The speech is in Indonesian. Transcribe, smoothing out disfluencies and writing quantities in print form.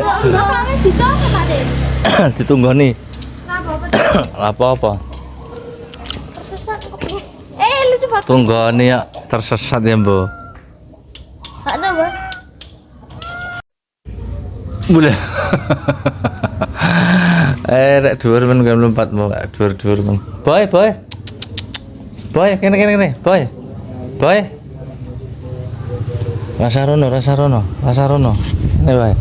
Bapak wis dicoba Pak De. Ditunggoni. Apa? Apa? Tersesat kok. Lucu banget. Tunggoni ya tersesat ya, Bu. Ada, Bang. Boleh. Rek dhuwur men kan lompat mau dhuwur men. Boy. Boy, kene. Boy. Rasa rono. Ini wae.